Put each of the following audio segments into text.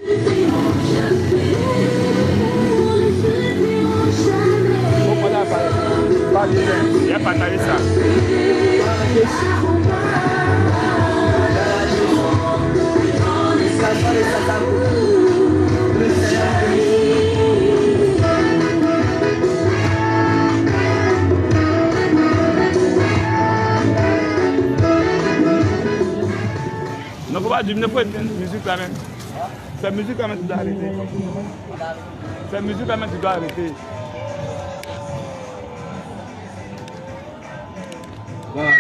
Il a partagé ça. Non, faut pas diminuer, faut être musique quand même. C'est musique quand même, tu dois arrêter. C'est musique quand même, tu dois arrêter. Voilà.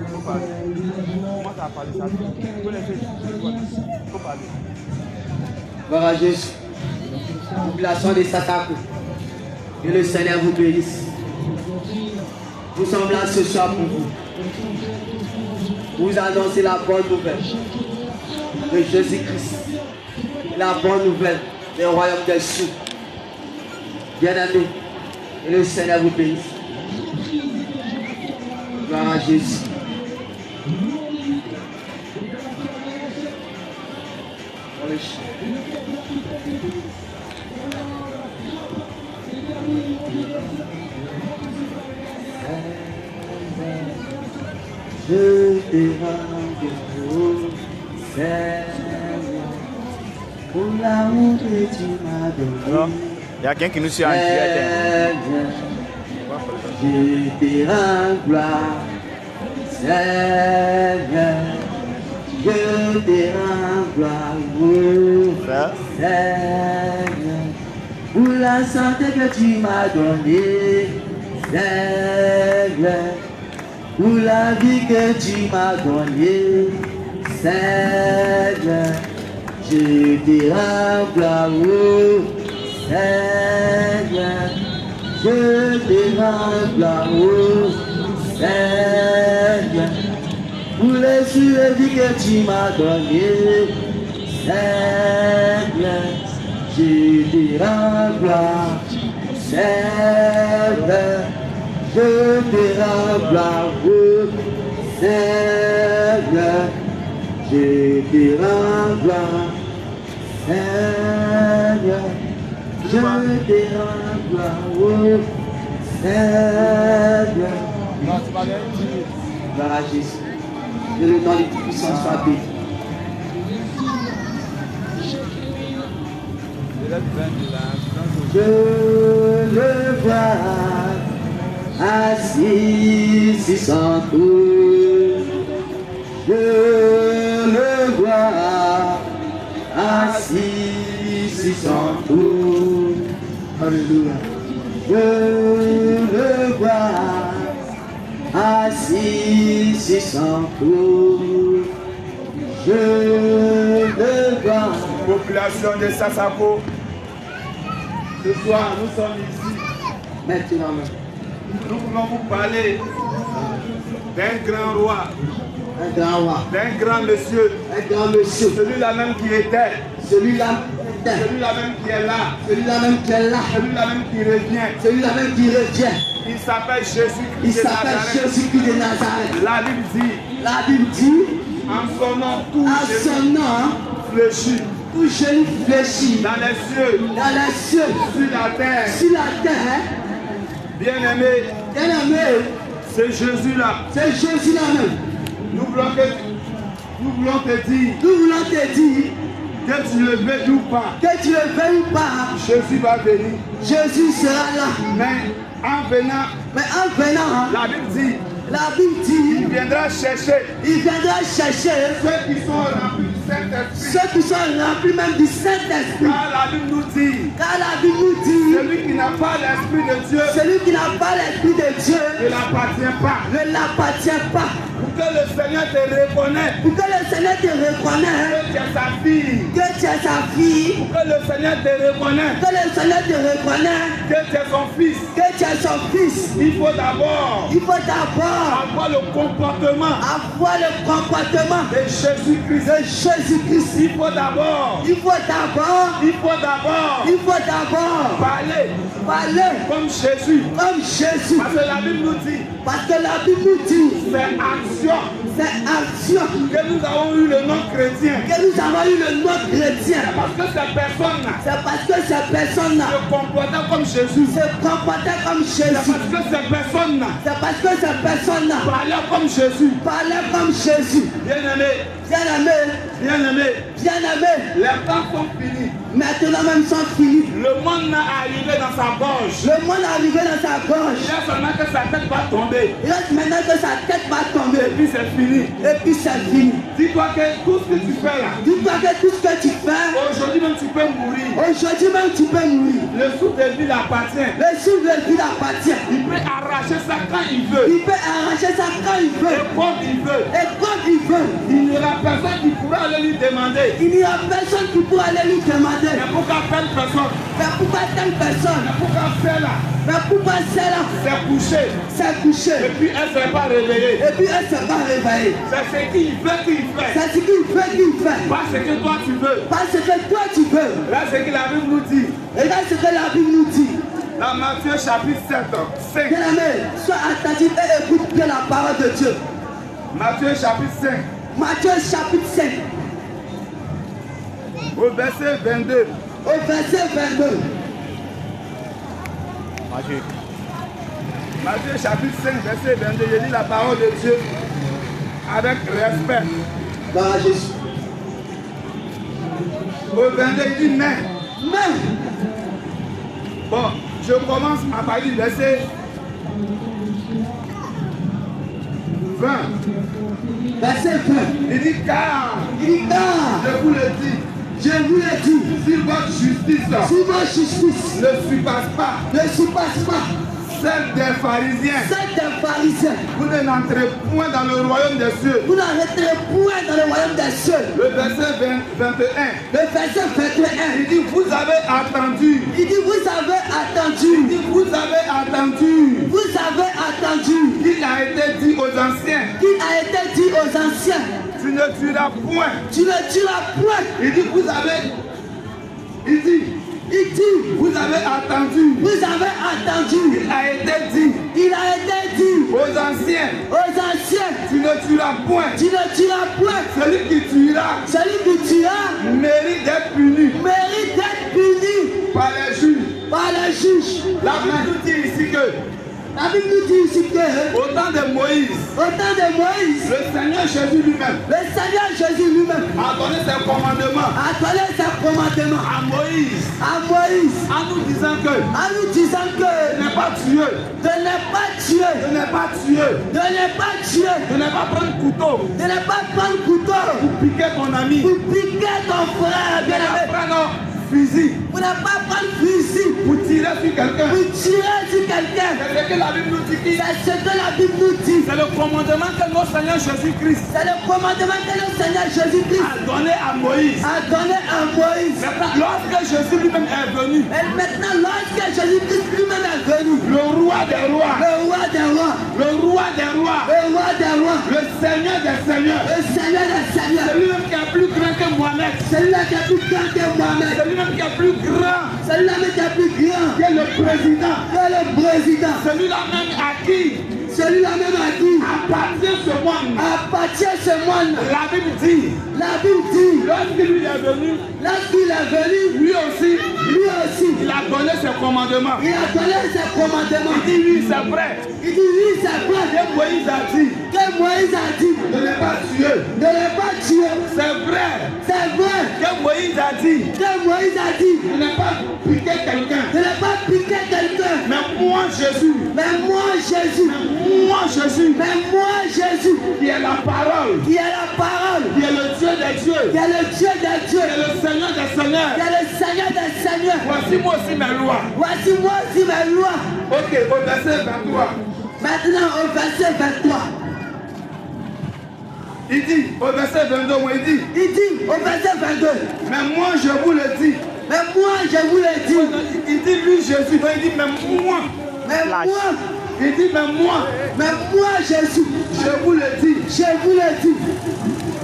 Faut parler. Comment ça a parlé ça? Il faut laisser. Faut parler. Gloire à Jésus. Population de Satakou. Que le Seigneur vous bénisse. Nous sommes là ce soir pour vous. Vous annoncer la bonne nouvelle de Jésus-Christ. La bonne nouvelle du royaume des cieux. Bien-aimés, que le Seigneur vous bénisse. Gloire à Jésus. Je te rends Seigneur pour l'amour que tu m'as donné. Alors, il y a quelqu'un qui nous suit en direct. Je te rends gloire, Seigneur. Je te rends gloire, Seigneur, pour la santé que tu m'as donnée, Seigneur, pour la vie que tu m'as donnée, Seigneur. Je te rends gloire, Seigneur. Je te rends gloire, Seigneur, pour les cieux de vie que tu m'as donné, Seigneur. Je te rends gloire, Seigneur. Je te rends gloire, Seigneur. Je te rends gloire, Seigneur. Je te rends gloire, Seigneur. Gloire à Jésus. Que le nom du Tout-Puissant soit béni. Je le vois assis sur son trône. Je le vois assis sur son trône. Alléluia. Je le vois assis sur son trône. Je le vois. Population de Sassako. Ce soir, nous sommes ici. Maintenant, nous voulons vous parler d'un grand roi. Un grand roi. D'un grand monsieur. Un grand monsieur. Celui-là même qui était. Celui-là même qui est là. Celui-là même qui est là. Celui-là même qui revient. Celui-là même qui revient. Il s'appelle Jésus-Christ. Il s'appelle Jésus-Christ de Nazareth. La Bible dit. La Bible dit. En son nom, tout fléchit. Tout genou fléchit. Dans les cieux. Dans les cieux. Sur la terre. Sur la terre. Bien-aimé. Bien-aimé. C'est Jésus-là. C'est Jésus-là même. Nous voulons te dire. Nous voulons te dire. Que tu le veuilles ou pas. Que tu le veuilles ou pas. Jésus va venir. Jésus sera là. Mais en venant. La Bible dit. Il viendra chercher. Ceux qui sont remplis du Saint-Esprit. Ceux qui sont remplis même du Saint-Esprit. Car la Bible nous dit. Celui qui n'a pas l'Esprit de Dieu. Ne l'appartient pas. Pour que le Seigneur te reconnaisse. Que tu es sa fille. Pour que le Seigneur te reconnaisse. Que tu es son fils. Il faut d'abord avoir le comportement de Jésus-Christ. Il faut d'abord parler comme Jésus. Parce que la Bible nous dit c'est C'est action. Que nous avons eu le nom chrétien. Que nous avons eu le nom chrétien. Parce que ces personnes-là C'est parce que ces personnes-là se comportaient comme Jésus. se comportaient comme C'est Jésus. parce que ces personnes-là C'est parce que ces personnes-là parlaient comme Jésus. parlaient comme Jésus. Bien-aimés, Bien-aimés, bien-aimés, bien-aimés, les temps sont finis. maintenant même sont finis. Le monde n'a arrivé dans sa gorge. Le monde est arrivé dans sa Il gorge. y a seulement que sa tête va tomber. Il reste maintenant que sa tête va Et tomber. puis c'est fini. Et puis c'est fini. Dis-toi que tout ce que tu fais là, Dis-toi que tout ce que tu fais, aujourd'hui même tu peux mourir. aujourd'hui même tu peux mourir. Le souffle de vie l'appartient. Le souffle de vie appartient. Il peut arracher ça quand il veut. Il peut arracher ça quand il Et veut. comme il veut. Et comme il veut. Il n'y aura personne qui pourra aller lui demander. Il n'y a personne qui pourra aller lui demander. Mais pourquoi telle personne? Mais pourquoi telle personne? Mais pourquoi celle-là Mais pourquoi celle-là s'est couchée? s'est couchée? Et puis elle ne s'est pas réveillée. Et puis elle ne s'est pas réveillée. C'est ce qu'il veut qu'il fait. C'est ce qu'il veut qu'il fait. Pas ce que toi tu veux. Parce que toi tu veux. Là c'est que la Bible nous dit. Et là ce que la Bible nous dit. Dans Matthieu chapitre 7, 5. Bien aimé, sois attentif et écoute bien la parole de Dieu. Matthieu chapitre 5. Matthieu chapitre 5. Au verset 22. Au verset 22. Matthieu chapitre 5, verset 22. Je lis la parole de Dieu avec respect. Dans Jésus. Au 22, il dit mais. Mais, Bon, je commence à partir du verset 20. verset 20. Il dit car, Il dit car, je vous le dis, je vous l'ai dit, si votre justice si votre justice ne surpasse pas ne surpasse pas celle des pharisiens, celle des pharisiens, vous n'entrez point dans le royaume des cieux. vous n'arrêterez point dans le royaume des cieux. Le verset 21. Le verset 21. Il dit vous avez attendu. Il dit vous avez Il attendu. dit vous avez attendu. Vous avez attendu. Il a été dit aux anciens, Il a été dit aux anciens, tu ne tueras point. tu ne tueras point. Il dit vous avez. Il dit Il dit, vous avez attendu. vous avez attendu. Il a été dit Il a été dit aux anciens, aux anciens, tu ne tueras point. tu ne tueras point. Celui qui tuera Celui qui tuera mérite d'être puni mérite d'être puni par les juges. par le juge. La Bible nous dit ici que La Bible nous dit ici que au temps de Moïse, au temps de Moïse, le Seigneur Jésus lui-même le Seigneur Jésus lui-même a donné ses commandements a donné ses commandements à Moïse à Moïse en nous disant que en nous disant que de ne pas tuer, de ne pas tuer, de ne pas tuer, de ne pas tuer, de ne pas prendre couteau de ne pas prendre couteau pour piquer ton ami, pour piquer ton frère, de bien ne pas aimé, prendre fusil pour ne pas prendre fusil, pour tirer sur quelqu'un. pour tirer sur quelqu'un. C'est ce que la Bible nous dit. C'est ce que la Bible nous dit. C'est le commandement que notre Seigneur Jésus-Christ C'est le commandement que le Seigneur Jésus-Christ a donné à Moïse. a donné à Moïse. Maintenant, lorsque Jésus lui-même est venu, Et maintenant, lorsque Jésus-Christ lui-même est venu, le roi des rois, le roi des rois, le roi des rois, le roi des rois, le Seigneur des seigneurs, le Seigneur des seigneurs, c'est lui-même qui est plus grand que Mohamed, celui-là qui est plus grand que Mohamed, c'est lui-même qui est plus grand celui-là même qui est plus grand que le président, que le président, celui-là même à qui celui-là même à qui appartient ce monde. appartient ce monde. La Bible dit, La Bible dit, lorsqu'il lui est venu, lorsqu'il est venu, lui aussi, il il a donné ses commandements. a donné ses commandements. Il dit oui, c'est vrai. Il dit oui, c'est vrai Que Moïse a dit que Moïse a dit de ne pas tuer. de ne pas tuer. C'est vrai C'est vrai que Moïse a dit que Moïse a dit de ne pas piquer quelqu'un. de ne pas piquer quelqu'un. Mais moi, Jésus, Mais moi, Jésus, mais moi, Jésus, qui est la parole, qui est la parole, qui est le Dieu des dieux, qui est le Dieu des qui dieux, est le Seigneur des seigneurs, qui est le Seigneur des seigneurs. voici moi aussi mes lois. Voici moi aussi mes lois. Ok, au verset 23, Maintenant au verset 23, il dit, au verset 22, il dit, au verset 22, mais moi je vous le dis. mais moi je vous l'ai dit, Il dit lui Jésus, donc il dit mais moi. mais moi, Il dit mais moi Jésus, je vous le dis. je vous l'ai dit,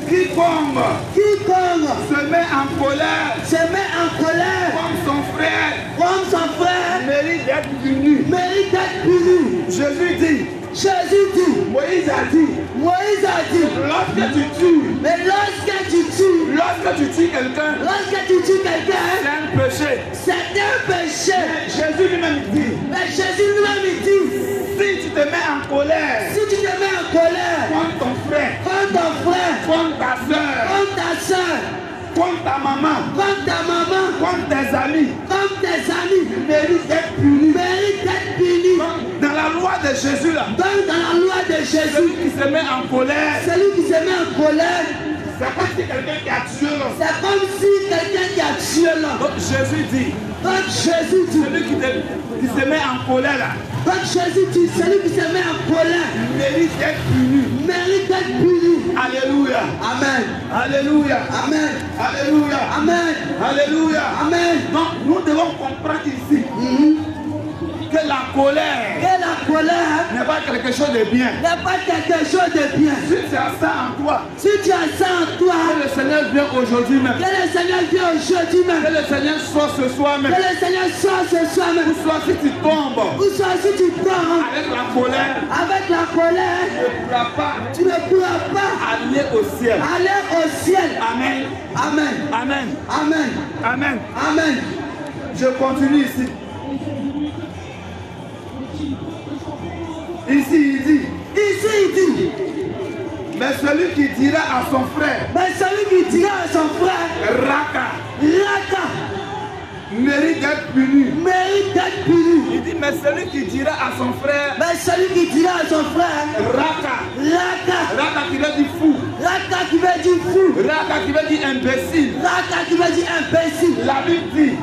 Quiconque quiconque se met en colère se met en colère comme son frère mérite mérite d'être puni. d'être puni. Jésus dit, Jésus dit. Moïse a dit. Moïse a dit. Lorsque tu tues. Mais lorsque tu tues. Lorsque tu tues quelqu'un. Lorsque tu tues quelqu'un. C'est un péché. C'est un péché. Jésus lui-même dit. Mais Jésus lui-même dit. Si tu te mets en colère. Si tu te mets en colère. Contre ton frère. Contre ton frère. Contre ta soeur. Contre ta soeur. Contre ta maman. Contre ta maman. Contre tes amis. Contre tes amis. Mérite d'être puni. Mérite d'être puni. Dans la loi de Jésus là. Donc dans la loi de Jésus. Celui qui se met en colère. Celui qui se met en colère. C'est comme si quelqu'un qui a tué l'homme. C'est comme si quelqu'un qui a tué l'homme. Donc Jésus dit. Donc Jésus dit. Celui qui se met en colère là. Donc Jésus dit, celui qui se met en colère mérite d'être puni. Mérite d'être puni. Alléluia. Amen. Alléluia. Amen. Alléluia. Amen. Alléluia. Amen. Donc nous devons comprendre ici que la colère n'est pas quelque chose de bien. N'est pas quelque chose de bien. Si tu as ça en toi. Si tu as ça en toi. Que le Seigneur vienne aujourd'hui même. Que le Seigneur vienne aujourd'hui même. Que le Seigneur soit ce soir même. Que le Seigneur soit ce soir même. Ou soit si tu tombes. Ou soit si tu tombes. Avec la colère. Avec la colère. Tu ne pourras pas aller au ciel. Aller au ciel. Amen. Amen. Amen. Amen. Amen. Amen. Je continue ici. Ici il dit. Mais celui qui dira à son frère. Mais celui qui dira à son frère. Raka. Mérite d'être puni. Mérite d'être puni. Il dit, mais celui qui dira à son frère. Mais celui qui dira à son frère. Raka qui veut dire fou. Raka qui veut dire fou. Raka qui veut dire imbécile. Raka qui veut dire imbécile. La Bible dit.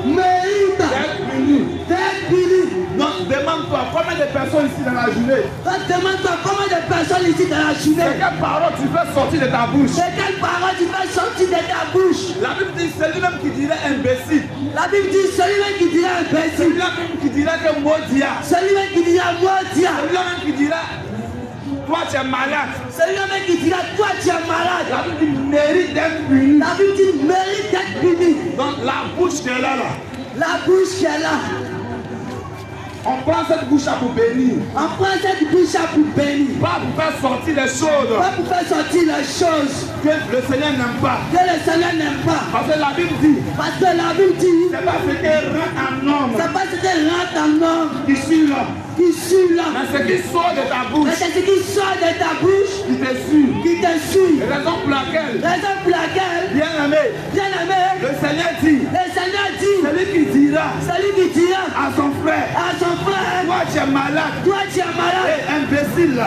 Mérite d'être puni. D'être puni. Donc demande-toi combien de personnes ici dans la journée. Donc demande-toi combien de personnes ici dans la journée. C'est quelle parole tu veux sortir de ta bouche. C'est quelle parole tu veux sortir de ta bouche. La Bible dit celui-même qui dirait imbécile. La Bible dit celui-même qui dira imbécile. Celui-même qui dira que maudit. Celui-même qui dira maudit. Celui-même qui dira toi tu es malade. Celui-même qui dira toi tu es malade. La Bible dit mérite d'être puni. La Bible dit mérite d'être puni. Donc la bouche qui est là. La bouche qui est là. On prend cette bouche là pour bénir. On prend cette bouche là pour bénir. Pas pour faire sortir les choses. Pas pour faire sortir les choses que le Seigneur n'aime pas. Que le Seigneur n'aime pas. Parce que la Bible dit. Parce que la Bible dit. C'est pas ce qui rend un homme. C'est pas ce qui rend un homme. Qui suit l'homme. Qui suit l'homme. Mais ce qui sort de ta bouche. Mais c'est ce qui sort de ta bouche. Qui te suit. Qui te suit. Raison pour laquelle. Bien aimé. Le Seigneur dit. Celui qui dira. À son frère. Toi tu es malade. Et imbécile.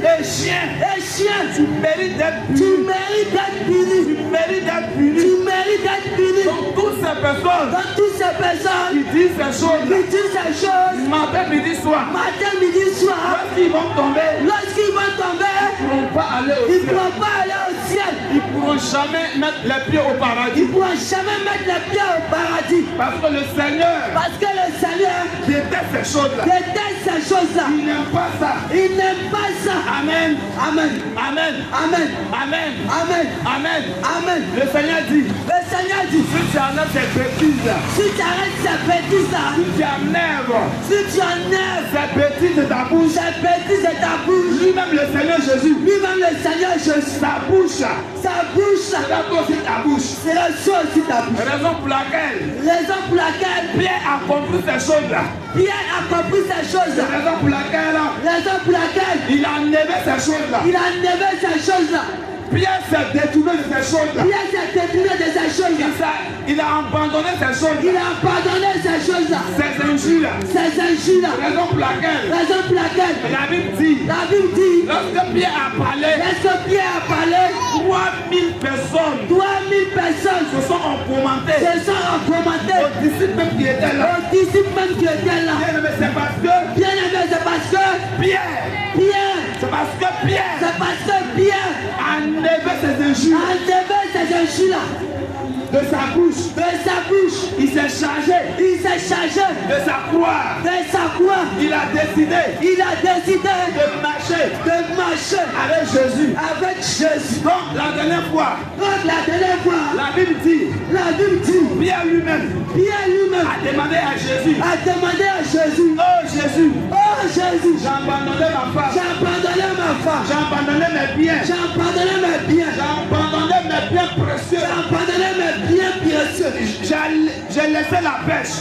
Et chien. Tu mérites d'être puni. Donc toutes ces personnes. Qui disent ces choses. Matin, midi, soir. Lorsqu'ils vont tomber. Ils ne pourront pas aller au ciel. Ils ne pourront jamais mettre les pieds au paradis. Parce que le Seigneur déteste ces choses-là. Il n'aime pas ça. Amen. Le Seigneur dit. Si tu enlèves ces bêtises-là. Si tu enlèves ces bêtises de ta bouche. Lui-même le Seigneur Jésus. Sa bouche. C'est aussi ta bouche. Raison pour laquelle Pierre a compris ces choses-là. Raison pour laquelle il a enlevé ces choses-là. Pierre s'est détourné de ces choses-là. Il a abandonné ces choses-là. Ces injures-là. Raison pour laquelle la Bible dit. Lorsque Pierre a parlé. 3000 personnes se sont encommentées. Aux disciples même qui étaient là. Bien aimé, c'est parce que Pierre. C'est parce que Pierre a enlevé ces injures. De sa bouche. Il s'est chargé chargé de sa croix. Il a décidé de marcher avec Jésus. Donc la dernière fois, la Bible dit, Pierre lui-même a demandé à Jésus, oh Jésus, j'ai abandonné ma femme, j'ai abandonné mes biens, j'ai abandonné mes biens précieux, j'ai laissé la pêche,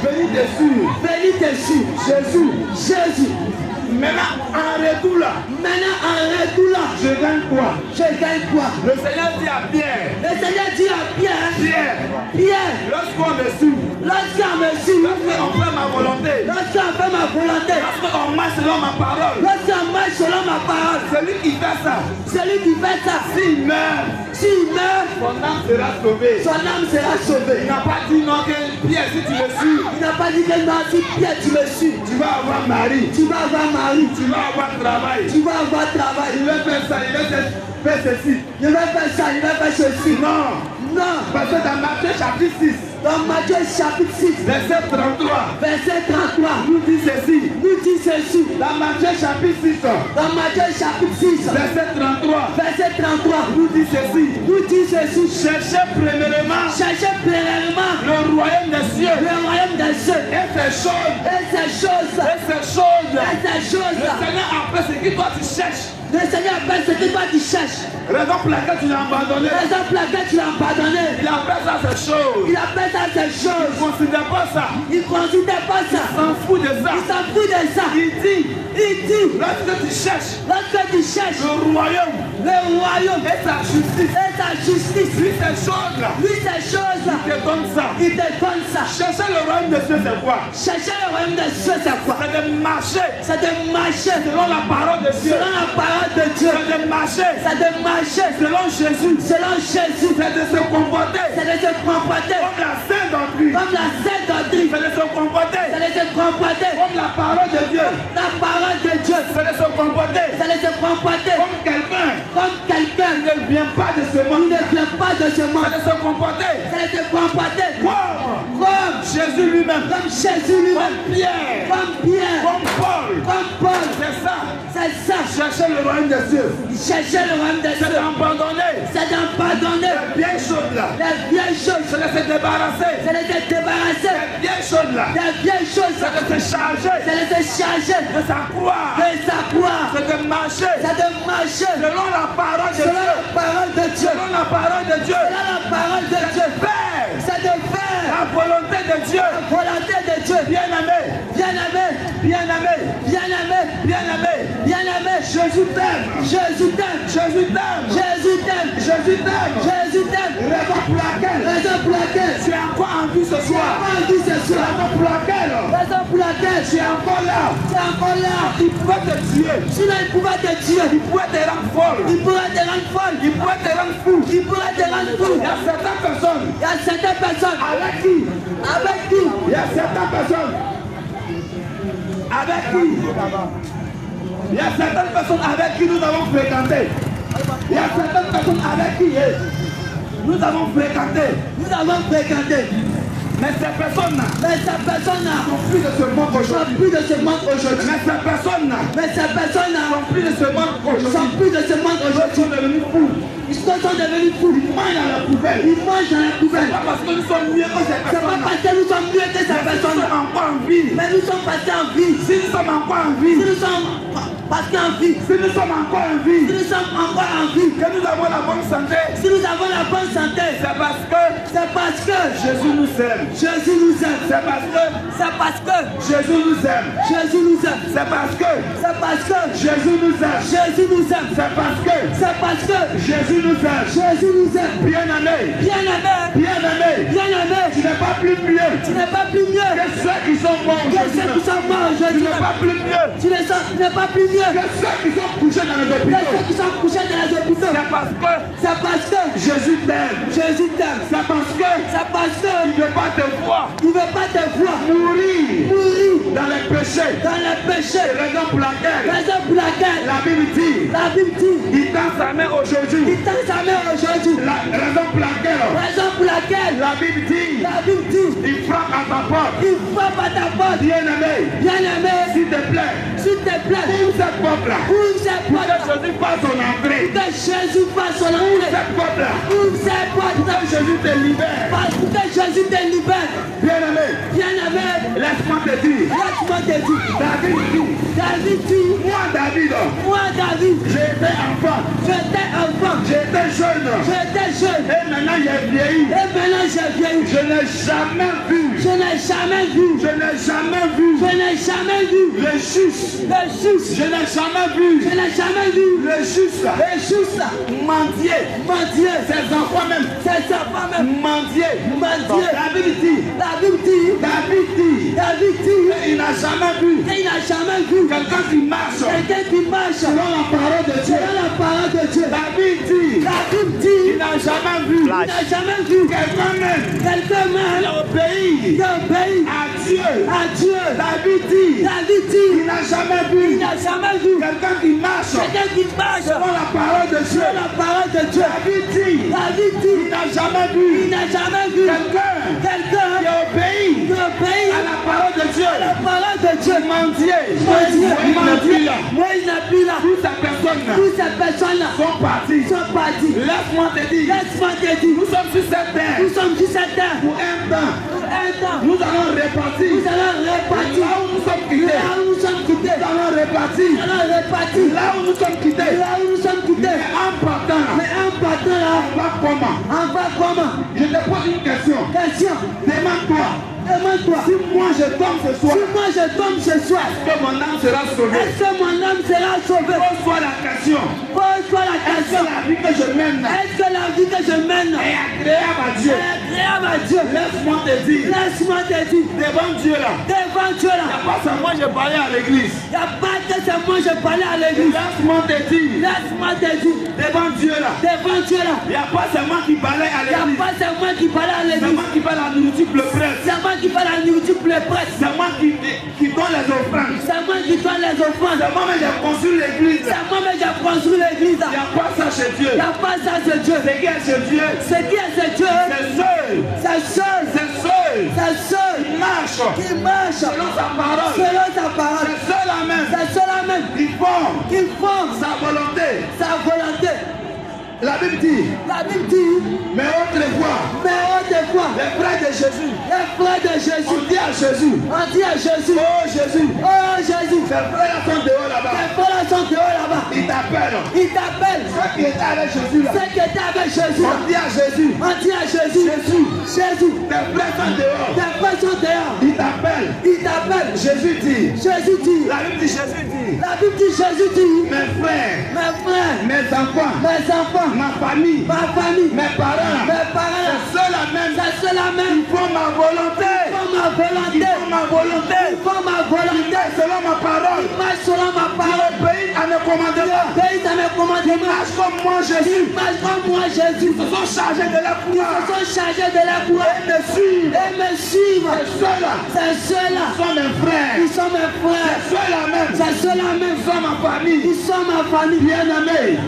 venu dessus, Jésus. Maintenant en retour là, je gagne quoi? Le Seigneur dit à Pierre, Pierre, lorsqu'on me suit, lorsqu'on fait ma volonté, lorsqu'on marche selon ma parole, celui qui fait ça, s'il meurt, son âme sera sauvée. Il n'a pas dit non que Pierre, si tu me suis, tu vas avoir mari, tu vas avoir travail, il va faire ça, il va faire ceci, il va faire ceci. Non, parce que dans Matthieu chapitre 6, verset 33, nous dit ceci. Dans Matthieu chapitre 6, verset 33, nous dit ceci. Cherchez premièrement le royaume des cieux et ces choses. Le Seigneur appelle ce que toi tu cherches. Raison pour laquelle tu l'as abandonné. Il appelle ça ces choses. Il ne considère pas ça. Il s'en fout de ça. Il dit, lorsque tu cherches le royaume et sa justice, lui ces choses-là, il te donne ça. Chercher le royaume de Dieu, c'est quoi? C'est de marcher selon la parole de Dieu. C'est de marcher selon Jésus. C'est de se comporter comme la sainte doctrine. C'est de se comporter comme la parole de Dieu. C'est de se comporter comme quelqu'un qui ne vient pas de ce monde. C'est de se comporter comme Jésus lui-même, comme Pierre, comme Paul. C'est ça. Chercher le royaume de Dieu. C'est d'abandonner les vieilles choses là. C'est de se débarrasser des vieilles choses là. C'est de se charger de sa croix. C'est de marcher selon la parole de Dieu. C'est de faire la volonté de Dieu. Bien-aimé, Jésus t'aime. Raison pour laquelle tu es encore en vie ce soir. Raison pour laquelle tu es encore là. Il pouvait te tuer. Sinon il pouvait te tuer. Il pouvait te rendre folle. Il pourrait te rendre folle. Il pouvait te rendre fou. Il pourrait te rendre fou. Il y a certaines personnes. Avec qui? Il y a certaines personnes. Avec qui? Il y a certaines personnes avec qui nous avons fréquenté. Il y a certaines personnes avec qui nous avons fréquenté. Mais ces personnes-là sont plus de ce monde aujourd'hui. Mais ces personnes-là sont plus de ce monde aujourd'hui. Ils sont devenus fous. Ils mangent dans la poubelle. C'est pas parce que nous sommes mieux que ces personnes-là. Nous sommes encore en vie. Mais nous sommes passés en vie. Si nous sommes encore en vie. Si nous sommes encore en vie. Que nous avons la bonne santé. C'est parce que Jésus nous aime. C'est parce que Jésus nous aime. C'est parce que Jésus nous aime. C'est parce que Jésus nous aime. Bien-aimé, tu n'es pas plus mieux que ceux qui sont morts aujourd'hui. Tu n'es pas plus mieux que ceux qui sont couchés dans les hôpitaux. C'est parce que Jésus t'aime. C'est parce que il ne veut pas te voir mourir dans les péchés. C'est la raison pour laquelle la Bible dit il t'a tend sa main aujourd'hui. Il tend sa main aujourd'hui. La raison pour laquelle La Bible dit, il frappe à ta porte. il frappe à ta porte. Bien-aimé, s'il te plaît, ouvre cette porte-là. Ouvre cette Que porte. Jésus fasse son entrée. Que Jésus fasse son entrée. Cette porte-là. Ouvre cette porte. Que Jésus te libère. Parce que Jésus te libère. Bien-aimé, Bien-aimé, laisse-moi te dire. laisse-moi te dire. David dit, moi David, j'étais enfant, j'étais jeune. Et maintenant j'ai vieilli. Je n'ai jamais vu le juste. Je n'ai jamais vu le juste mendier. Ses enfants même mendier. David dit, il n'a jamais vu quelqu'un qui marche selon la parole de Dieu. David dit, il n'a jamais vu quelqu'un même qui obéit à Dieu. David dit, il n'a jamais vu quelqu'un qui marche selon la parole de Dieu. David dit, il n'a jamais vu quelqu'un qui obéit à la parole de Dieu. Mendier. Moïse n'a plus là. Toutes ces personnes-là sont parties. Laisse-moi te dire, nous sommes sur cette terre pour un temps. Nous allons repartir. Là où nous sommes quittés. Nous allons repartir. Là où nous sommes quittés. Mais en partant là, on va comment? Je te pose une question. Demande-toi. Si moi je tombe ce soir, est-ce que mon âme sera sauvée? Pose-toi la question. Est-ce que la vie que je mène est agréable à Dieu? Laisse-moi te dire. Devant Dieu là. Il n'y a pas seulement je parlais à l'église. Laisse-moi te dire. Devant Dieu là. Il n'y a pas seulement qui parlait à l'église. C'est moi qui parle à la nourriture pour le prêtre. C'est moi qui donne les offrandes. C'est moi-même j'ai construit l'église. Il n'y a pas ça chez Dieu. C'est qui est chez Dieu? C'est seul. Qui marche selon sa parole. C'est seul même. Qui forme sa volonté. La Bible dit, mais autrefois, les frères de Jésus, on dit à Jésus, oh Jésus, ces frères-là sont dehors là-bas. Ils t'appellent. Ceux qui étaient avec Jésus là, on dit à Jésus, Jésus, tes frères sont dehors. Ils t'appellent. Jésus dit, la Bible dit, Jésus dit, mes frères, mes enfants, ma famille, mes parents, c'est ceux-là même, ils font ma volonté, selon ma parole, ils obéissent à mes commandements, ils marchent comme moi Jésus, ils se sont chargés de la croix, et me suivent, c'est ceux-là, ils sont mes frères, c'est ceux-là même, ils sont ma famille, bien-aimé,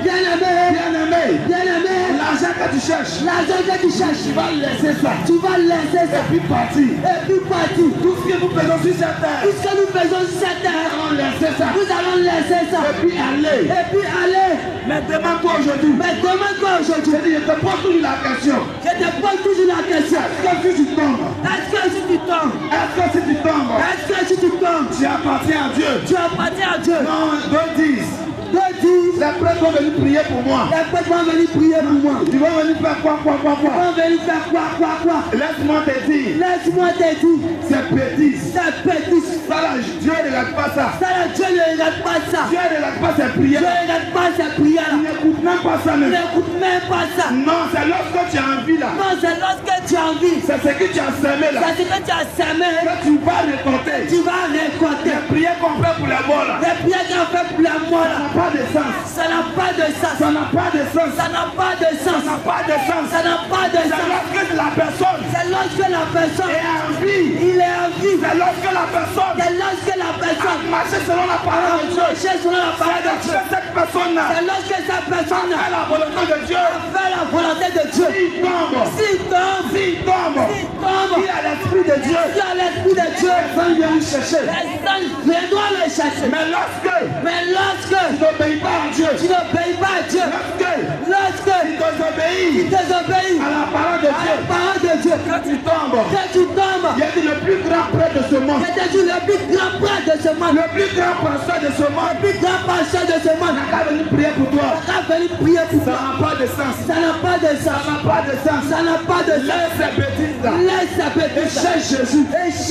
l'argent que tu cherches, tu vas laisser ça, et puis partir. Tout ce que nous faisons sur cette terre, nous allons laisser ça, et puis aller. Mais demande-toi aujourd'hui, je te pose toujours la question, est-ce que si tu tombes, tu appartiens à Dieu. Non, 2:10. Les prêtres vont venir prier pour moi. Ils vont venir faire quoi? Laisse-moi te dire. C'est bêtise. Ça là, Dieu ne regarde pas ça. Dieu ne regarde pas ses prières. Il n'écoute même pas ça. Non, c'est lorsque tu as envie là. C'est ce que tu as semé là. Que tu vas récolter. Les prières qu'on fait pour les morts là. Ça n'a pas de sens. Ça n'a pas de sens. C'est lorsque la personne est en vie. guéri. C'est lorsque la personne a marché selon la parole de Dieu. C'est lorsque cette personne fait la volonté de Dieu. S'il tombe, il a l'esprit de Dieu. Il vient le chercher. Mais lorsque tu n'obéis pas à Dieu, lorsque tu désobéis à la parole de Dieu, quand tu tombes, il y a le plus grand prêtre de ce monde, le plus grand pasteur de ce monde, n'a qu'à venir prier pour toi. Ça n'a pas de sens. Ça n'a pas de sens. Laisse ces bêtises-là. Et cherche Jésus. Laisse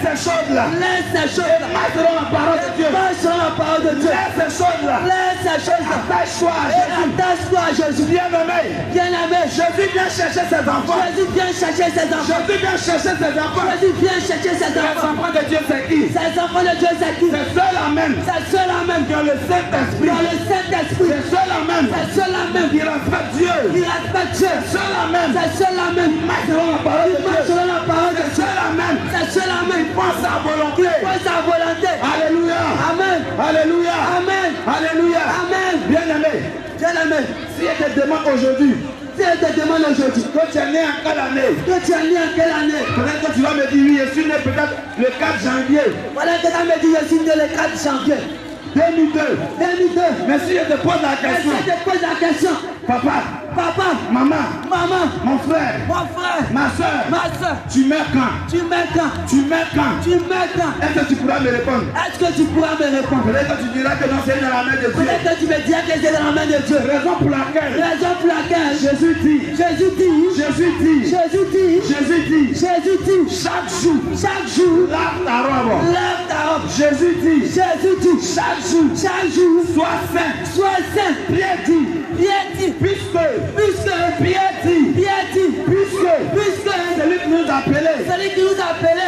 ces choses-là. Et marche selon la parole de Dieu. Laisse ces choses-là. Attache-toi à Jésus. Bien-aimé. Jésus vient chercher ses enfants. Les enfants de Dieu, c'est qui? C'est ceux-là même qui ont le Saint-Esprit. C'est ceux-là même qui respectent Dieu. C'est ceux-là même qui marchent selon la parole de Dieu. C'est ceux-là même qui pensent à volonté. Alléluia. Amen. Bien-aimé. Si elle te demande aujourd'hui, que tu es né en quelle année? Peut-être que tu vas me dire, oui, je suis né peut-être le 4 janvier. Voilà que tu me dis, je suis né le 4 janvier 2002. Mais si je te pose la question, papa, maman, mon frère, ma soeur, tu mets quand? Est-ce que tu pourras me répondre? Peut-être que tu diras que non, c'est dans la main de Dieu. Peut-être que tu me diras que c'est dans la main de Dieu. Raison pour laquelle Jésus dit, chaque jour, lave ta robe. Jésus dit, chaque jour, sois saint. Piéti, puisque celui qui nous a appelés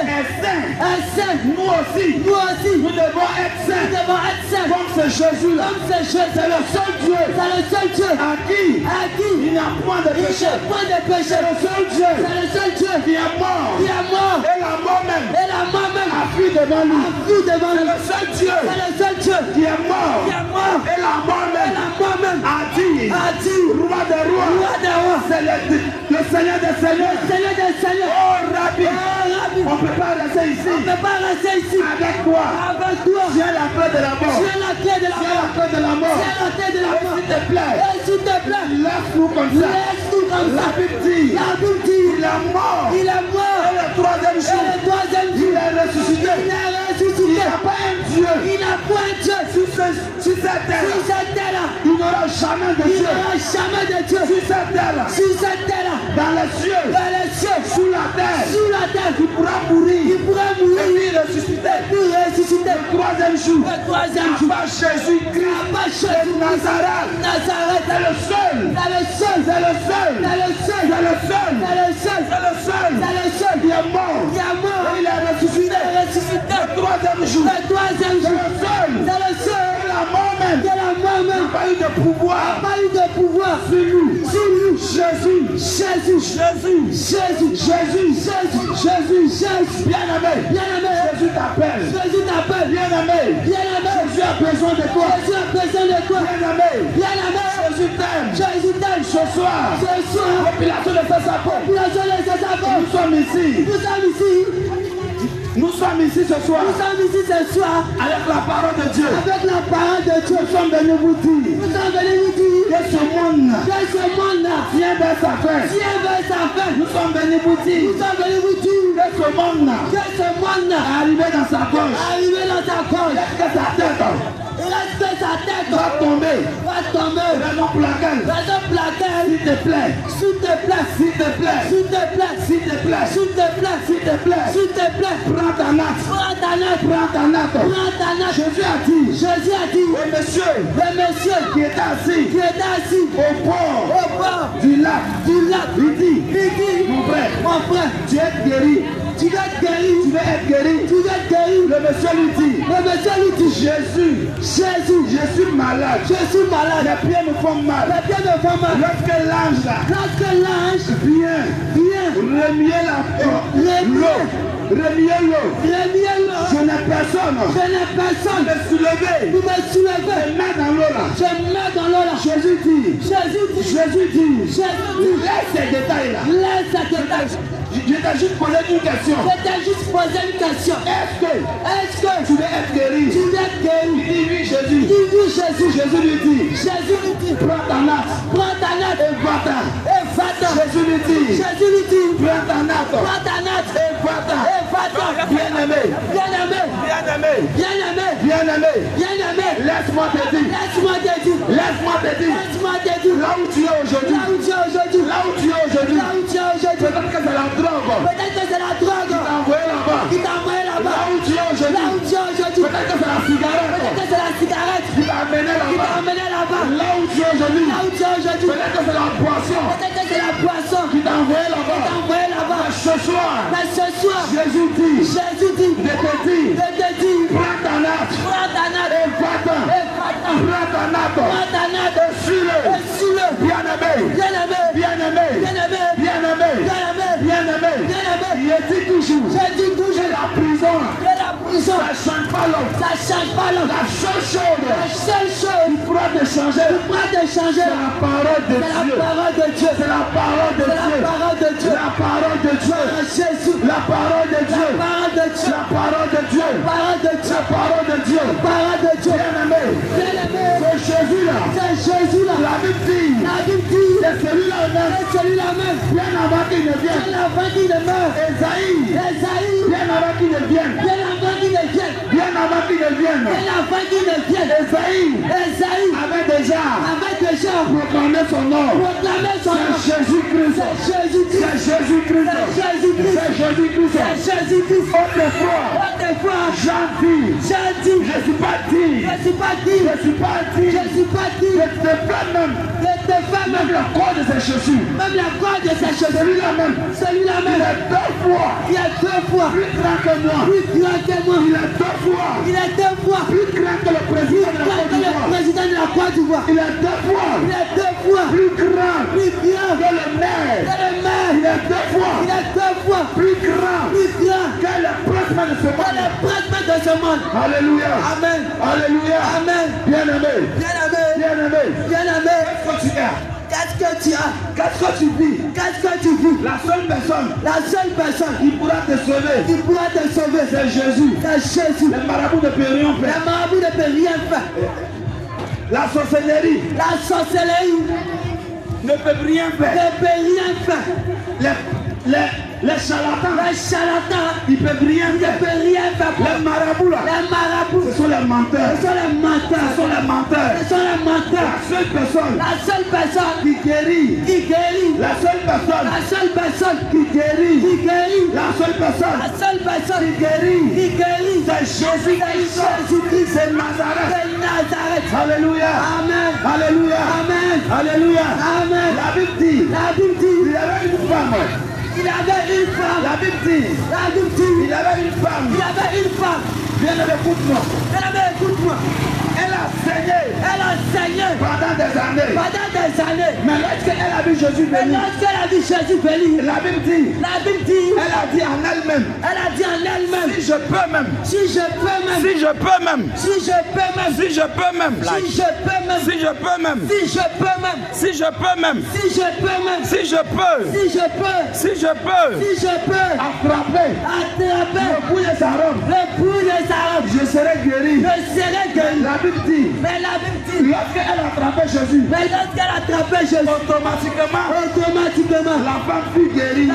est saint. Nous aussi, nous devons être saints. Comme ce Jésus-là. C'est le seul Dieu à qui il n'y a point de péché. C'est le seul Dieu qui est mort. Et la mort même a fui devant lui. C'est le seul Dieu qui est mort. Et la mort même a dit, roi des rois, c'est le Seigneur des seigneurs. Oh Rabbi, on ne peut pas rester ici. Avec toi. J'ai la clé de la mort. S'il te plaît, laisse-nous comme ça. La Bible dit, il est mort. Et le troisième jour, il est ressuscité. Il n'y a pas un Dieu. Sur cette terre, il n'y aura jamais de Dieu. Sur cette terre, dans les cieux, sous la terre, il pourra mourir. Et puis ressusciter. Le troisième jour, par Jésus-Christ de Nazareth. C'est le seul qui est mort. Et il est ressuscité. Le troisième jour, c'est le seul. La mort même n'a pas eu de pouvoir sur nous. Jésus. Bien-aimé, Jésus t'appelle. Bien-aimé, Jésus a besoin de toi. Bien-aimé, Jésus t'aime. Ce soir, population de Saint-Sapon, nous sommes ici ce soir avec la parole de Dieu. Nous sommes venus vous dire que ce monde vient vers sa fin. Nous sommes venus vous dire que ce monde est arrivé dans sa gorge. Que sa tête va tomber. Raison pour laquelle, s'il te plaît, prends ta natte. Jésus a dit, oui monsieur, qui est assis au bord du lac, il dit, mon frère, tu es guéri. veux être guéri. Tu veux être guéri. Tu veux être guéri. Le monsieur lui dit. Le monsieur lui dit. Jésus. Jésus. Je suis malade. Je suis malade. Les pieds me font mal. Les pieds me font mal. Lorsque l'ange là. Lorsque l'ange vient. Remuer l'eau. Remuer l'eau. Je n'ai personne. Je n'ai personne. Me soulever. Vous me soulevez. Je mets dans l'eau là. Je mets dans l'eau là. Jésus dit. Laisse ces détails là. Laisse ces détails. Je t'ai juste posé une question. Est-ce que tu veux être guéri? Tu veux être guéri. Il dit oui, Jésus. Jésus lui dit. Prends ta natte. Et va-t'en. Jésus lui dit. Prends ta natte. Et va-t'en. Bien-aimé. Laisse-moi te dire. Là où tu es aujourd'hui. Peut-être que c'est la drogue. Qui t'a envoyé là-bas. Là où tu es aujourd'hui. Peut-être que c'est la cigarette. Qui t'a amené là-bas. Là où tu es aujourd'hui. Peut-être que c'est la poisson. Qui t'a envoyé là-bas. Mais ce soir. Jésus dit. De te dire. Prends ta natte. Et va-t'en. Prends ta natte. Et suis-le. Bien-aimé. Il dit toujours. La prison. Ça ne change pas l'homme. La seule chose qui pourra te changer. C'est la parole de Dieu. Bien-aimé. C'est Jésus là. La Bible dit. C'est celui-là même. Bien avant qu'il ne vienne. Esaïe. Bien avant qu'il ne vienne. Esaïe avait déjà proclamé son nom. C'est Jésus-Christ. Autrefois, Jean dit. Je ne suis pas dit. Je te fais même la croix de ces chaussures. Celui-là même. Il est deux fois plus grand que moi. Il est deux fois plus grand que le président de la Côte d'Ivoire. Il est deux fois plus grand que le maire. Il est deux fois plus grand que le président de ce monde. Alléluia. Amen. Bien-aimé. Qu'est-ce que tu as? Qu'est-ce que tu vis? La seule personne qui pourra te sauver, c'est Jésus. Les marabouts ne peuvent rien faire. La sorcellerie ne peut rien faire. Les charlatans, ils ne peuvent rien faire. Les marabouts là, ce sont les menteurs. La seule personne qui guérit. La seule personne qui guérit. C'est Jésus-Christ de Nazareth. Alléluia. La Bible dit. Il avait une femme. La Bible dit. Il avait une femme. Bien écoute-moi. Elle a saigné pendant des années. Mais lorsqu'elle a vu Jésus venir, la Bible dit, elle a dit en elle-même, si je peux même, attraper le bout de sa robe, je serai guéri. La Bible dit, lorsqu'elle attrapait Jésus, automatiquement, la femme fut guérie.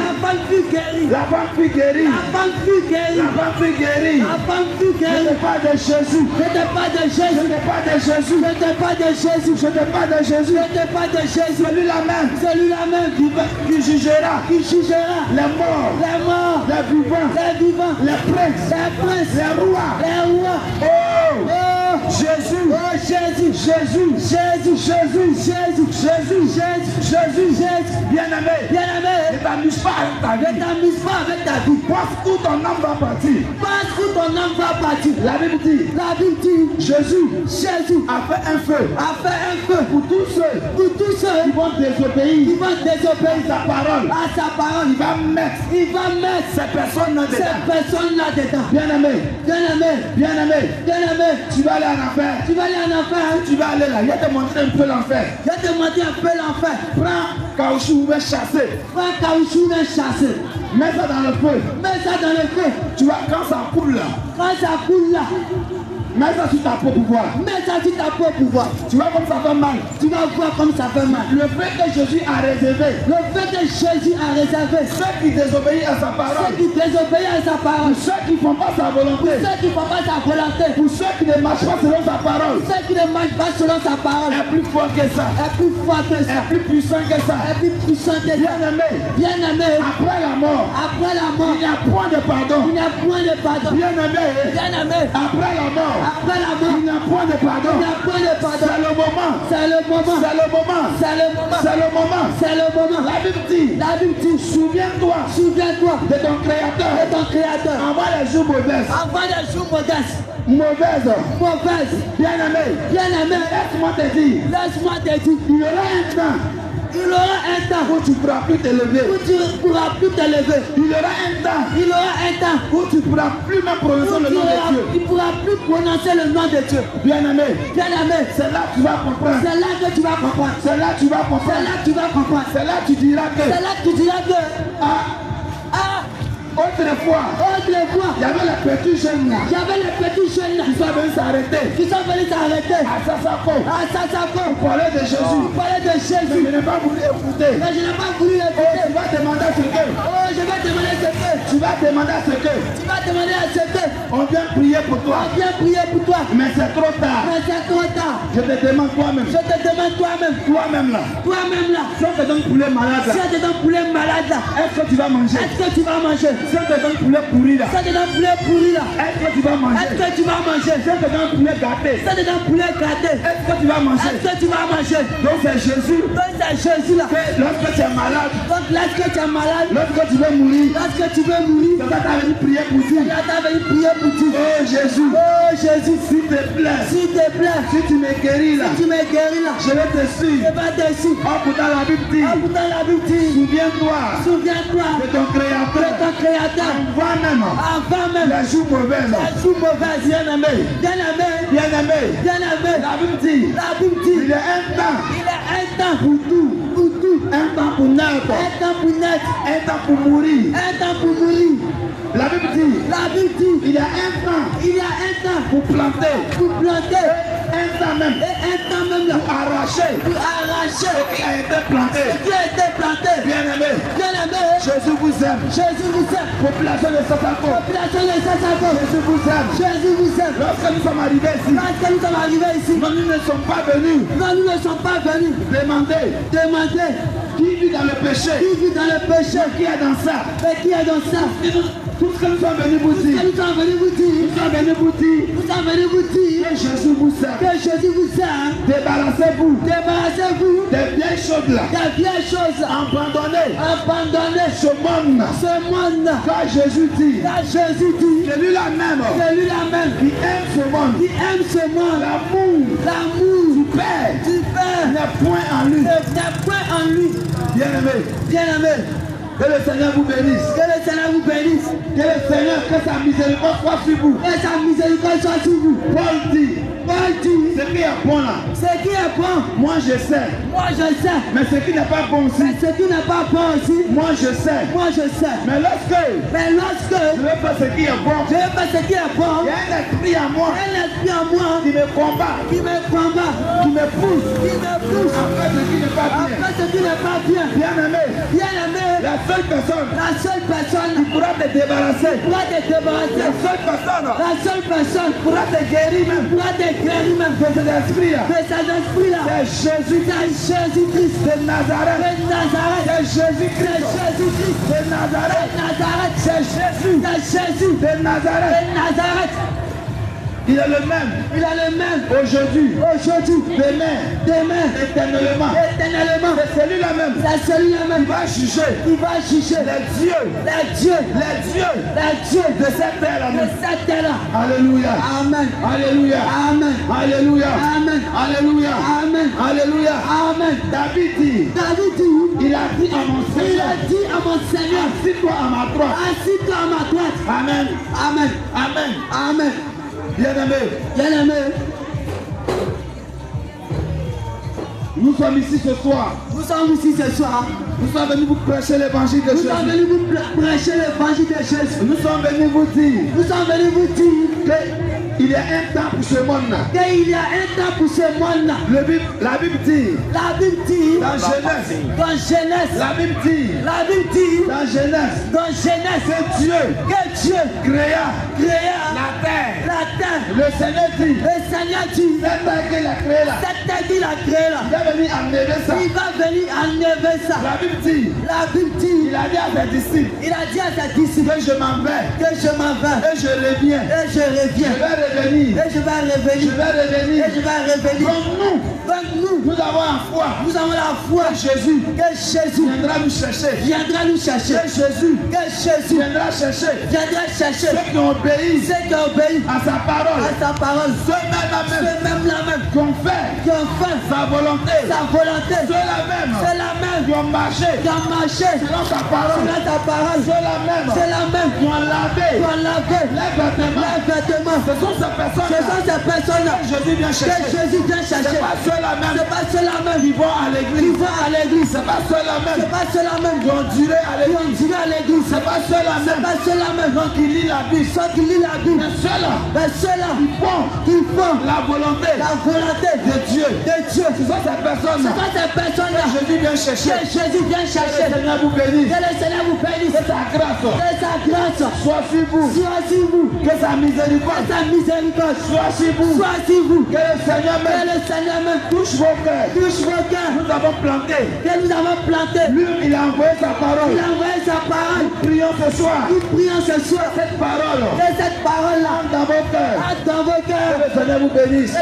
Je n'ai pas de Jésus. Celui-là même qui jugera les morts, les vivants, les princes, les rois. Oh, Jésus Jésus, Jésus, Jésus, Jésus, Jésus, Jésus, Jésus, Jésus, Jésus. Bien-aimé, Bien-aimé, ne t'amuse pas avec ta ne vie. t'amuse pas avec ta vie. Pense où ton âme va partir. Parce que ton âme va partir. La Bible dit, La Bible dit, Jésus Jésus a fait un feu a fait un feu pour tous ceux pour tous ceux qui vont désobéir qui vont désobéir sa parole. à sa parole. Il va mettre Il va mettre ces personnes là ces dedans. personnes-là dedans. Bien-aimé, Bien-aimé, bien-aimé, bien-aimé, tu vas aller en enfer. tu vas aller en enfer. Hein? Tu vas aller là, il va te montrer un peu l'enfer. Je vais te montrer un peu l'enfer. Prends caoutchouc, va chasser. Prends caoutchouc, viens chasser. Mets ça dans le feu. Mets ça dans le feu. Tu vois, quand ça coule là, Quand ça coule là, mets ça sur ta peau pour voir. mets ça sur ta peau pour voir. Tu vois comme ça fait mal. Tu vas voir comme ça fait mal. Le fait que Jésus a réservé Le fait que Jésus a réservé ceux qui désobéissent à sa ceux parole, qui désobéissent à sa parole, pour ceux qui ne font pas sa volonté, ceux qui ne font pas sa volonté, pour ceux qui ne marchent pas selon sa parole, ceux qui ne marchent pas selon sa parole, est plus fort que ça, est plus fort que ça, est plus puissant que ça. est plus puissant que ça. Bien-aimé, Bien-aimé, après la mort, après la mort, il n'y a point de pardon. il n'y a point de pardon. Bien-aimé, Bien-aimé, après la mort, après la mort, il n'y a point de pardon. il n'y a point de pardon. C'est le moment. C'est le moment. C'est le moment. C'est le moment. C'est le moment. C'est le moment. La Bible dit, La Bible dit, souviens-toi souviens-toi de ton Créateur de ton Créateur. avant les jours mauvais. Avant des jours modestes, Mauvaise. mauvaises, Bien-aimé, bien-aimé, laisse-moi te dire, laisse-moi te dire, il y aura un temps il aura un temps où tu ne pourras plus te lever. où tu ne pourras plus te lever. Il y aura un temps Il aura un temps où tu ne pourras plus même prononcer où le tu nom de Dieu. ne pourras plus prononcer le nom de Dieu. Bien-aimé, Bien-aimé, c'est là que tu vas comprendre. c'est là que tu vas comprendre. C'est là que tu vas C'est comprendre. là que tu vas comprendre. C'est là que tu diras que C'est là que tu diras que, autrefois, autrefois, il y avait les petits jeunes là j'avais les petits jeunes là qui sont venus s'arrêter qui sont venus s'arrêter à Sassako à Sassako pour parler de Jésus. pour parler de Mais Jésus. je n'ai pas voulu écouter. Mais je n'ai pas voulu Oh, l'écouter. tu vas demander à ce que. Oh, je vais demander ce que. Tu vas demander à ce que. Tu vas demander à ce que. On vient prier pour toi. On vient prier pour toi. Mais c'est trop tard. Mais c'est trop tard. Je te demande toi-même. Je te demande toi-même. Toi-même là. Toi-même là. Si on te donne poulet malade Si là, on te donne poulet malade là, est-ce que tu vas manger? est-ce que tu vas manger? Si on te donne poulet pourri là, Si on te donne poulet pourri là, est-ce que tu vas manger? est-ce que tu vas manger? Si on te donne poulet gâté, Si on te donne poulet gâté, est-ce que tu vas manger? est-ce que tu vas manger? Donc c'est Jésus. Donc c'est Jésus là. Que lorsque tu es malade, Donc lorsque tu es malade, lorsque tu veux mourir, lorsque tu veux mourir, c'est ça que tu as venu prier pour dire. là tu venu prier pour dire. Oh Jésus, Oh Jésus, s'il te plaît, s'il te plaît, si tu me guéris là, tu me guéris là, je vais te je suivre. vais te suivre. Oh pourtant la Bible dit, Ah, pourtant la Bible dit, souviens-toi souviens-toi de ton de Créateur ton Créateur avant même avant même les jours mauvais. la joue mauvaise. Bien-aimé, Bien-aimé, bien-aimé, bien-aimé, la Bible dit, la Bible il dit, y a un temps il y a un temps pour tout, pour tout, un temps pour naître, un temps pour naître, un temps pour mourir. un temps pour mourir. La Bible dit, La Bible dit, il y a un temps il y a un temps pour planter, pour planter un temps même et un temps même là pour arracher pour arracher ce qui a été planté. ce qui a été planté. Bien-aimé, Bien-aimé, Jésus vous aime. Jésus vous aime. Population de Sassako, Population de Sassako, Jésus vous aime. Jésus vous aime. Lorsque nous sommes arrivés ici, Lorsque nous sommes arrivés ici, nous ne sommes pas venus non, nous ne sommes pas venus demander demander qui vit dans le péché, qui vit dans le péché, qui est dans ça. mais qui est dans ça. Tout ce que nous sommes venus vous Tout ce dire, que nous sommes venus vous dire, nous sommes venus vous dire nous sommes venus vous dire que Jésus vous aime. que Jésus vous aime. Débarrassez-vous Débarrassez-vous des vieilles choses là. des vieilles choses. Abandonnez Abandonnez ce monde là. ce monde. Car Jésus dit, Car Jésus dit, celui-là même celui-là même qui aime ce monde, qui aime ce monde, l'amour l'amour Père du Père n'est point en lui. n'est point en lui. Bien-aimé, Bien-aimé, que le Seigneur vous bénisse. que le Seigneur vous bénisse. Que le Seigneur, que sa miséricorde soit sur vous. Que sa miséricorde soit sur vous. Paul dit, Paul dit, ce qui est bon là, ce qui est bon, moi je sais. moi je sais. Mais ce qui n'est pas bon Mais aussi, ce qui n'est pas bon aussi, moi je sais. moi je sais. Mais lorsque Mais lorsque je veux faire ce qui est bon, je vais faire ce qui est bon, il y a un esprit à moi un esprit en moi qui me combat, qui me combat, qui me pousse qui me pousse à faire ce qui n'est pas à bien. faire ce qui n'est pas bien. Bien-aimé, Bien-aimé, la seule personne la seule personne qui pourra te débarrasser, pourra te débarrasser. la seule personne La seule personne pourra te guérir même pourra te guérir même de cet esprit-là, de cet esprit-là. c'est Jésus, C'est Jésus-Christ de Nazareth, de Nazareth. c'est C'est Jésus-Christ Jésus-Christ de Nazareth, de Nazareth. c'est Jésus C'est Jésus de Nazareth. de Nazareth. Il est le même. Il est le même. Aujourd'hui. Aujourd'hui. Demain. Éternellement. C'est celui-là même. C'est celui-là même. Il va juger. Il va juger. Les dieux de cette terre-là. Alléluia. Amen. Alléluia. Amen. Alléluia. Amen. Alléluia. Amen. Alléluia. Amen. David dit. Il a dit à mon Seigneur. Assis-toi à ma droite. Assis-toi à ma droite. Amen. Amen. Amen. Amen. Bien-aimé. Nous sommes ici ce soir. Nous sommes venus vous prêcher l'évangile de Jésus. Nous sommes venus vous dire qu'il y a un temps pour ce monde-là. La Bible dit. Dans Genèse. La Bible dit. Dans Genèse. Que Dieu créa la terre. Le Seigneur dit. Cette terre qu'il a créée là. Il va venir enlever ça. La Bible dit. Il a dit à ses disciples. Que je m'en vais. Et je reviens. Je vais revenir. Donc nous avons la foi. Que Jésus viendra nous chercher. Que Jésus viendra chercher. Ceux qui ont obéi à sa parole. Ceux même qui ont fait sa volonté. Ceux-là même qui ont marché selon sa parole. Ceux-là même qui ont lavé les vêtements. Ce sont ces personnes-là que Jésus vient chercher. C'est pas ceux-là même qui vont à l'église. C'est pas ceux-là même qui ont duré à l'église. C'est pas ceux-là même qui lisent la Bible. Mais ceux-là qui font la volonté de Dieu. Ce sont ces personnes-là que Jésus vient chercher. Que le Seigneur vous bénisse. Que sa grâce soit sur vous. Que sa miséricorde soit sur vous. Que le Seigneur même touche vos cœurs. Nous avons planté. Lui, il a envoyé sa parole. Nous prions ce soir. Cette parole-là entre dans vos cœurs. Que le Seigneur vous bénisse.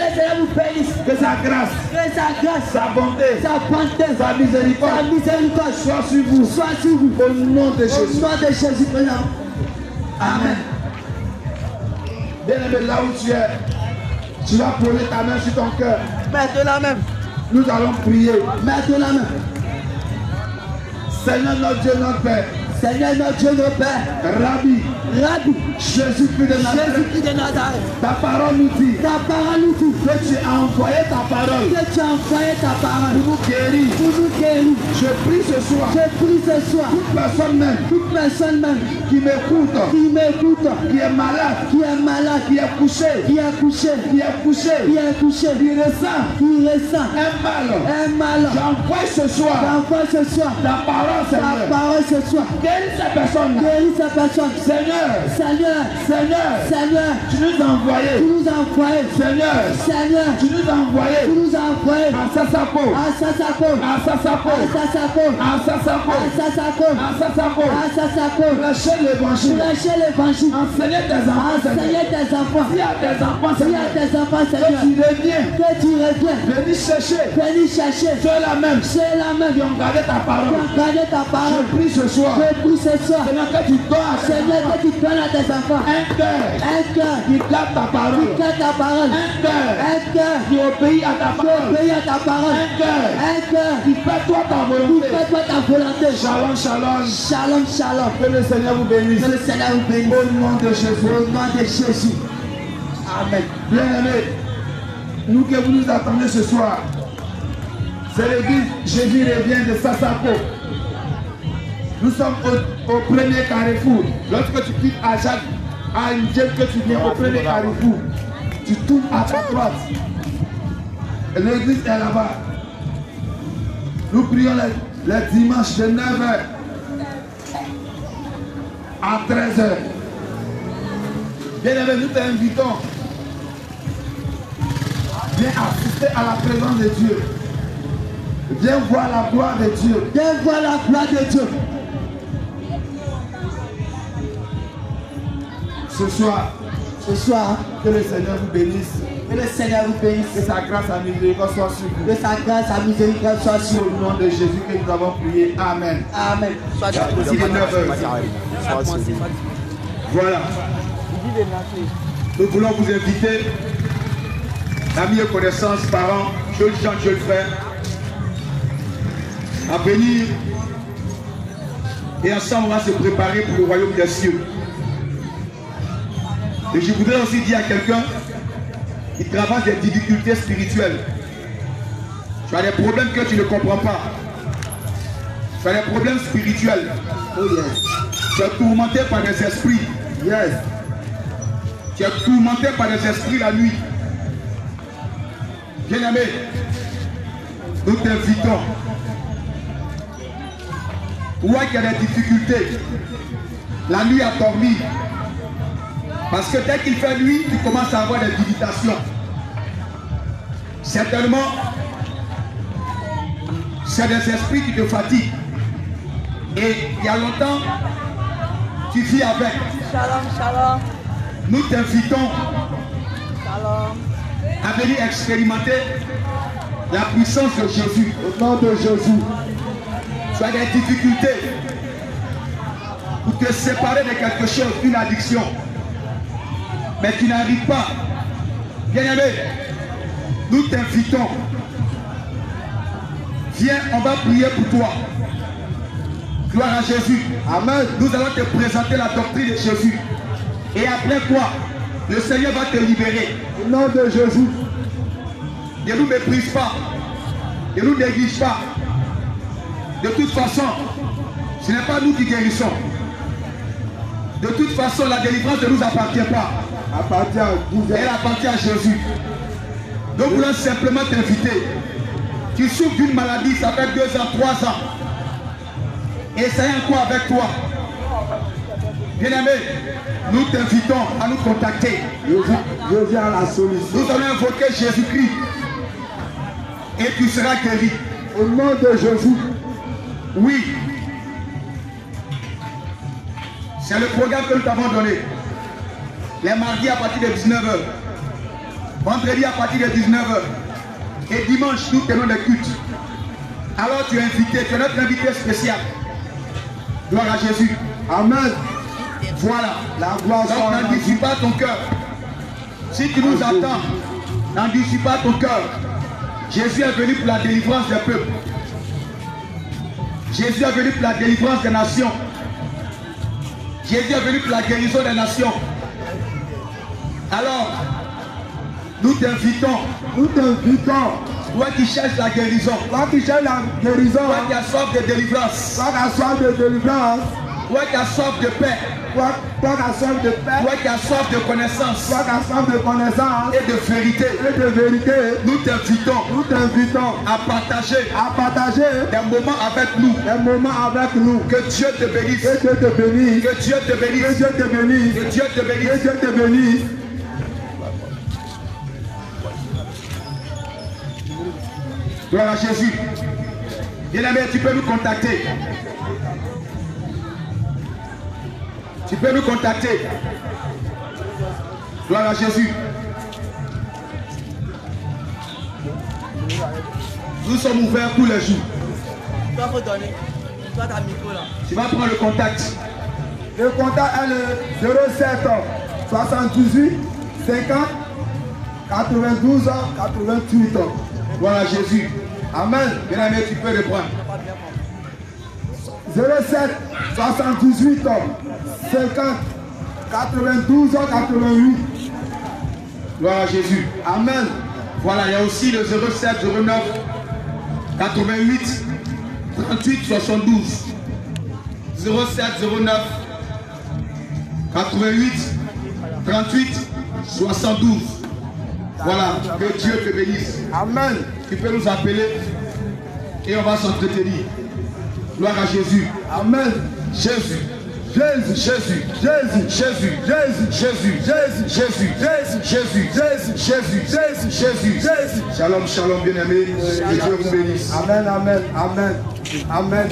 Que sa grâce, sa bonté, sa miséricorde soit sur vous. Au nom de Jésus. Amen. Bien-aimé, là où tu es, tu vas poser ta main sur ton cœur. Maintenant même. Nous allons prier. Maintenant même. Seigneur notre Dieu, notre Père. Rabbi. Jésus-Christ de Nazareth. Ta parole nous dit. Que tu as envoyé ta parole. Pour nous guérir. Je prie ce soir. Toute personne même. Qui m'écoute. Qui est malade. Qui est couché. Qui ressent un mal. J'envoie ce soir. Ta parole, Seigneur. Guéris cette personne. Seigneur, tu nous as envoyé. Seigneur, tu nous as envoyé à Sasapo. Prêcher l'évangile. Enseigner tes enfants. S'il y a tes enfants, Seigneur, que tu reviens. Venir chercher. Ceux-là même qui ont gardé ta parole. Je prie ce soir. Seigneur, que tu donnes à tes enfants un cœur qui garde ta parole. Un cœur qui obéit à ta parole. Un cœur qui fait toi ta volonté. Shalom. Que le Seigneur vous bénisse. Au nom de Jésus. Amen. Bien-aimés, nous que vous nous attendez ce soir, c'est l'église Jésus revient de Sasapo. Nous sommes au premier carrefour. Lorsque tu quittes Ajak, à une que tu viens au premier carrefour, tu tournes à ta droite. L'église est là-bas. Nous prions les dimanches de 9h à 13h. Bien-aimés, nous t'invitons. Viens assister à la présence de Dieu. Viens voir la gloire de Dieu. Ce soir, Ce soir, que le Seigneur vous bénisse. Que le Seigneur vous bénisse. Que sa grâce et miséricorde soit sur vous. Que sa grâce et miséricorde soit sur Au vous. nom de Jésus que nous avons prié. Amen. Amen. Soit Il est 9 heures. Voilà. Nous voulons vous inviter, amis et connaissances, parents, jeunes gens, jeunes frères, à venir et ensemble on va se préparer pour le royaume des cieux. Et je voudrais aussi dire à quelqu'un qui traverse des difficultés spirituelles. Tu as des problèmes que tu ne comprends pas. Tu as des problèmes spirituels. Oh yes. Tu es tourmenté par des esprits. Yes. Tu es tourmenté par des esprits la nuit. Bien-aimé, nous t'invitons. Toi qui as des difficultés, la nuit a dormi. Parce que dès qu'il fait nuit, tu commences à avoir des visitations. Certainement, c'est des esprits qui te fatiguent. Et il y a longtemps, tu vis avec. Shalom, shalom. Nous t'invitons Shalom. à venir expérimenter la puissance de Jésus. Au nom de Jésus. Tu as des difficultés pour te séparer de quelque chose, une addiction. Mais tu n'arrives pas. Bien-aimé, nous t'invitons. Viens, on va prier pour toi. Gloire à Jésus. Amen. Nous allons te présenter la doctrine de Jésus. Et après quoi, le Seigneur va te libérer. Au nom de Jésus. Ne nous méprise pas. Ne nous néglige pas. De toute façon, ce n'est pas nous qui guérissons. De toute façon, la délivrance ne nous appartient pas. Elle appartient à Jésus. Donc nous voulons simplement t'inviter. Tu souffres d'une maladie, ça fait 2 ans, 3 ans. Et ça est encore avec toi. Bien-aimé, nous t'invitons à nous contacter. Je viens à la solution. Nous allons invoquer Jésus-Christ. Et tu seras guéri. Au nom de Jésus. Oui. C'est le programme que nous t'avons donné. Les mardis à partir de 19h. Vendredi à partir de 19h. Et dimanche, nous tenons des cultes. Alors tu es invité, tu es notre invité spécial. Gloire à Jésus. Amen. Voilà. La gloire. Donc n'endurcis pas ton cœur. Si tu nous attends, n'endurcis pas ton cœur. Jésus est venu pour la délivrance des peuples. Jésus est venu pour la délivrance des nations. Jésus est venu pour la guérison des nations. Alors, nous t'invitons. Nous t'invitons. Toi qui cherches la guérison. Toi qui cherches la guérison. Toi qui as soif de délivrance. Toi qui as soif de délivrance. Toi qui as soif de paix. Toi qui as soif de paix. Toi qui as soif de connaissance. Toi qui as soif de connaissance. Et de vérité. Et de vérité. Nous t'invitons. Nous t'invitons à partager. À partager des moments avec nous. Des moments avec nous. Que Dieu te bénisse. Que Dieu te bénisse. Que Dieu te bénisse. Que Dieu te bénisse. Que Dieu te bénisse. Que Dieu te bénisse. Gloire à Jésus. Bien-aimé, tu peux nous contacter. Tu peux nous contacter. Gloire à Jésus. Nous sommes ouverts tous les jours. Toi, faut donner. Toi, t'as micro là. Tu vas prendre le contact. Le contact est le 07 78 50 92 88. Gloire à Jésus. Amen. Bien-aimé, tu peux reprendre. 07 78 50 92 88. Gloire à Jésus. Amen. Voilà, il y a aussi le 07 09 88 38 72. 07 09 88 38 72. Voilà, que Dieu te bénisse. Amen. Tu peux nous appeler et on va s'entretenir. Gloire à Jésus. Amen. Jésus. Jésus. Jésus. Jésus. Jésus. Jésus. Jésus. Jésus. Jésus. Jésus. Jésus. Jésus. Jésus. Jésus. Jésus. Jésus. Shalom, shalom, bien-aimés. Que Dieu vous bénisse. Amen. Amen. Amen. Amen.